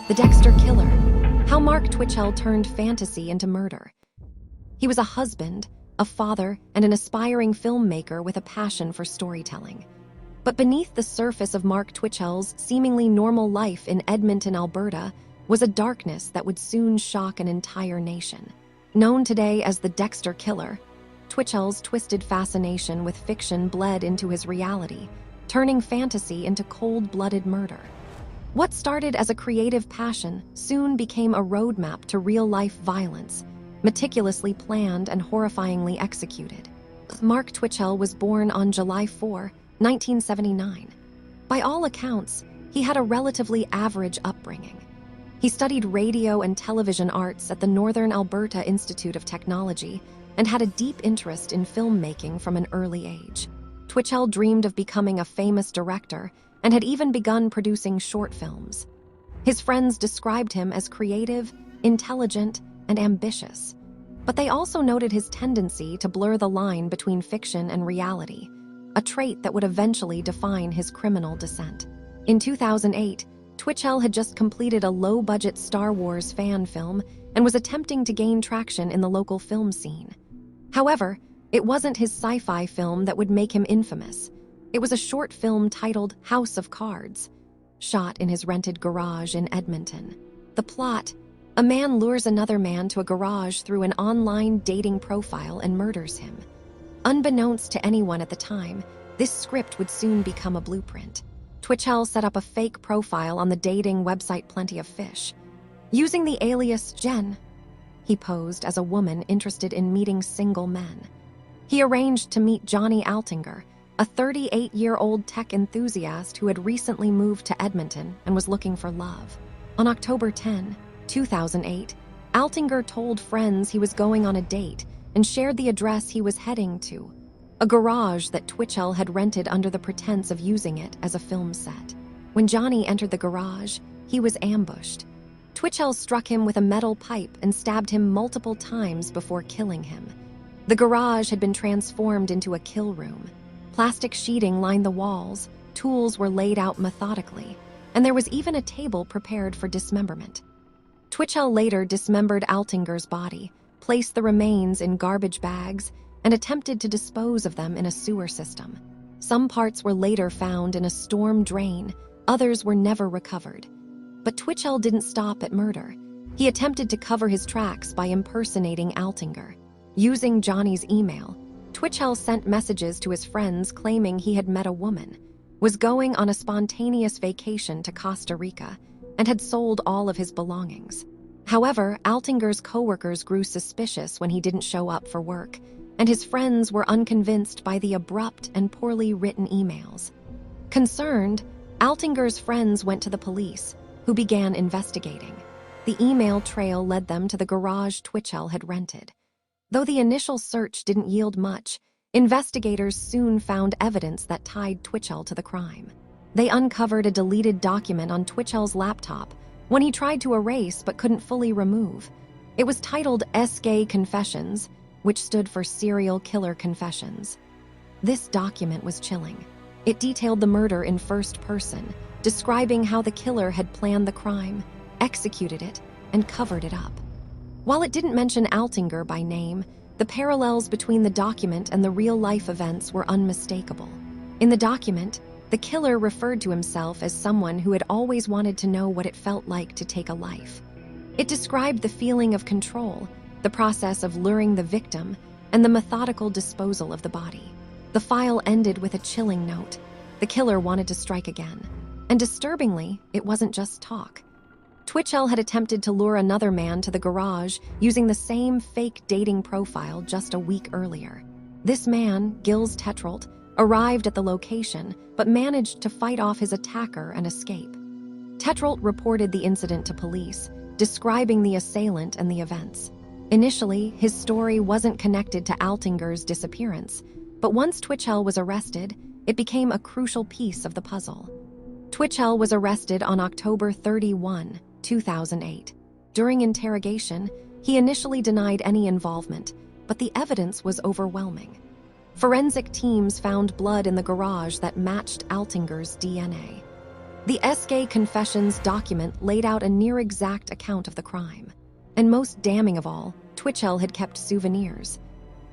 The Dexter Killer, how Mark Twitchell turned fantasy into murder. He was a husband, a father, and an aspiring filmmaker with a passion for storytelling. But beneath the surface of Mark Twitchell's seemingly normal life in Edmonton, Alberta, was a darkness that would soon shock an entire nation. Known today as the Dexter Killer, Twitchell's twisted fascination with fiction bled into his reality, turning fantasy into cold-blooded murder. What started as a creative passion soon became a roadmap to real-life violence, meticulously planned and horrifyingly executed. Mark Twitchell was born on July 4, 1979. By all accounts, he had a relatively average upbringing. He studied radio and television arts at the Northern Alberta Institute of Technology and had a deep interest in filmmaking from an early age. Twitchell dreamed of becoming a famous director and had even begun producing short films. His friends described him as creative, intelligent, and ambitious, but they also noted his tendency to blur the line between fiction and reality, a trait that would eventually define his criminal descent. In 2008, Twitchell had just completed a low-budget Star Wars fan film and was attempting to gain traction in the local film scene. However, it wasn't his sci-fi film that would make him infamous. It was a short film titled House of Cards, shot in his rented garage in Edmonton. The plot: a man lures another man to a garage through an online dating profile and murders him. Unbeknownst to anyone at the time, this script would soon become a blueprint. Twitchell set up a fake profile on the dating website Plenty of Fish. Using the alias Jen, he posed as a woman interested in meeting single men. He arranged to meet Johnny Altinger, a 38-year-old tech enthusiast who had recently moved to Edmonton and was looking for love. On October 10, 2008, Altinger told friends he was going on a date and shared the address he was heading to, a garage that Twitchell had rented under the pretense of using it as a film set. When Johnny entered the garage, he was ambushed. Twitchell struck him with a metal pipe and stabbed him multiple times before killing him. The garage had been transformed into a kill room. Plastic sheeting lined the walls, tools were laid out methodically, and there was even a table prepared for dismemberment. Twitchell later dismembered Altinger's body, placed the remains in garbage bags, and attempted to dispose of them in a sewer system. Some parts were later found in a storm drain, others were never recovered. But Twitchell didn't stop at murder. He attempted to cover his tracks by impersonating Altinger. Using Johnny's email, Twitchell sent messages to his friends claiming he had met a woman, was going on a spontaneous vacation to Costa Rica, and had sold all of his belongings. However, Altinger's coworkers grew suspicious when he didn't show up for work, and his friends were unconvinced by the abrupt and poorly written emails. Concerned, Altinger's friends went to the police, who began investigating. The email trail led them to the garage Twitchell had rented. Though the initial search didn't yield much, investigators soon found evidence that tied Twitchell to the crime. They uncovered a deleted document on Twitchell's laptop, one he tried to erase but couldn't fully remove. It was titled SKConfessions, which stood for Serial Killer Confessions. This document was chilling. It detailed the murder in first person, describing how the killer had planned the crime, executed it, and covered it up. While it didn't mention Altinger by name, the parallels between the document and the real-life events were unmistakable. In the document, the killer referred to himself as someone who had always wanted to know what it felt like to take a life. It described the feeling of control, the process of luring the victim, and the methodical disposal of the body. The file ended with a chilling note. The killer wanted to strike again. And disturbingly, it wasn't just talk. Twitchell had attempted to lure another man to the garage using the same fake dating profile just a week earlier. This man, Gilles Tetrault, arrived at the location but managed to fight off his attacker and escape. Tetrault reported the incident to police, describing the assailant and the events. Initially, his story wasn't connected to Altinger's disappearance, but once Twitchell was arrested, it became a crucial piece of the puzzle. Twitchell was arrested on October 31, 2008. During interrogation, he initially denied any involvement, but the evidence was overwhelming. Forensic teams found blood in the garage that matched Altinger's DNA. The SKConfessions document laid out a near-exact account of the crime. And most damning of all, Twitchell had kept souvenirs.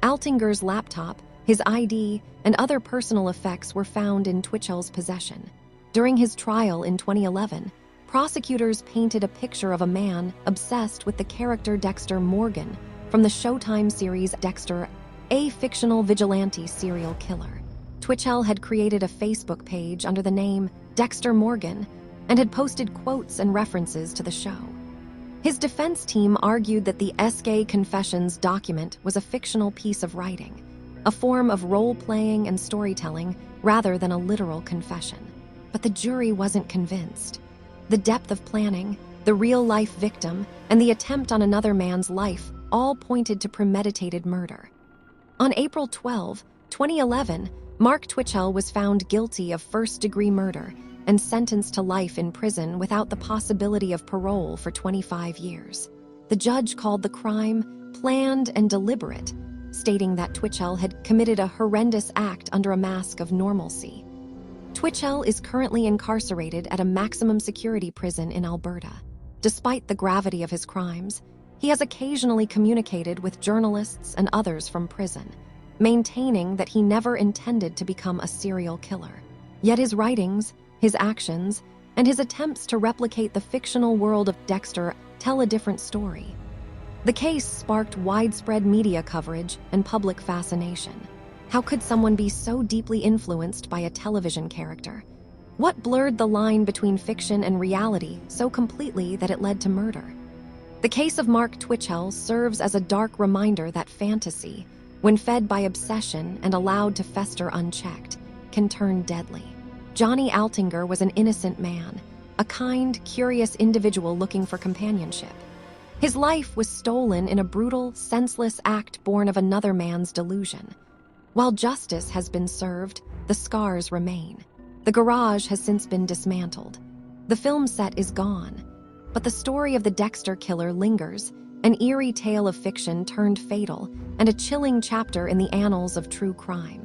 Altinger's laptop, his ID, and other personal effects were found in Twitchell's possession. During his trial in 2011, prosecutors painted a picture of a man obsessed with the character Dexter Morgan from the Showtime series Dexter, a fictional vigilante serial killer. Twitchell had created a Facebook page under the name Dexter Morgan and had posted quotes and references to the show. His defense team argued that the SKConfessions document was a fictional piece of writing, a form of role-playing and storytelling rather than a literal confession. But the jury wasn't convinced. The depth of planning, the real-life victim, and the attempt on another man's life all pointed to premeditated murder. On April 12, 2011, Mark Twitchell was found guilty of first-degree murder and sentenced to life in prison without the possibility of parole for 25 years. The judge called the crime planned and deliberate, stating that Twitchell had committed a horrendous act under a mask of normalcy. Twitchell is currently incarcerated at a maximum security prison in Alberta. Despite the gravity of his crimes, he has occasionally communicated with journalists and others from prison, maintaining that he never intended to become a serial killer. Yet his writings, his actions, and his attempts to replicate the fictional world of Dexter tell a different story. The case sparked widespread media coverage and public fascination. How could someone be so deeply influenced by a television character? What blurred the line between fiction and reality so completely that it led to murder? The case of Mark Twitchell serves as a dark reminder that fantasy, when fed by obsession and allowed to fester unchecked, can turn deadly. Johnny Altinger was an innocent man, a kind, curious individual looking for companionship. His life was stolen in a brutal, senseless act born of another man's delusion. While justice has been served, the scars remain. The garage has since been dismantled. The film set is gone, but the story of the Dexter killer lingers, an eerie tale of fiction turned fatal and a chilling chapter in the annals of true crime.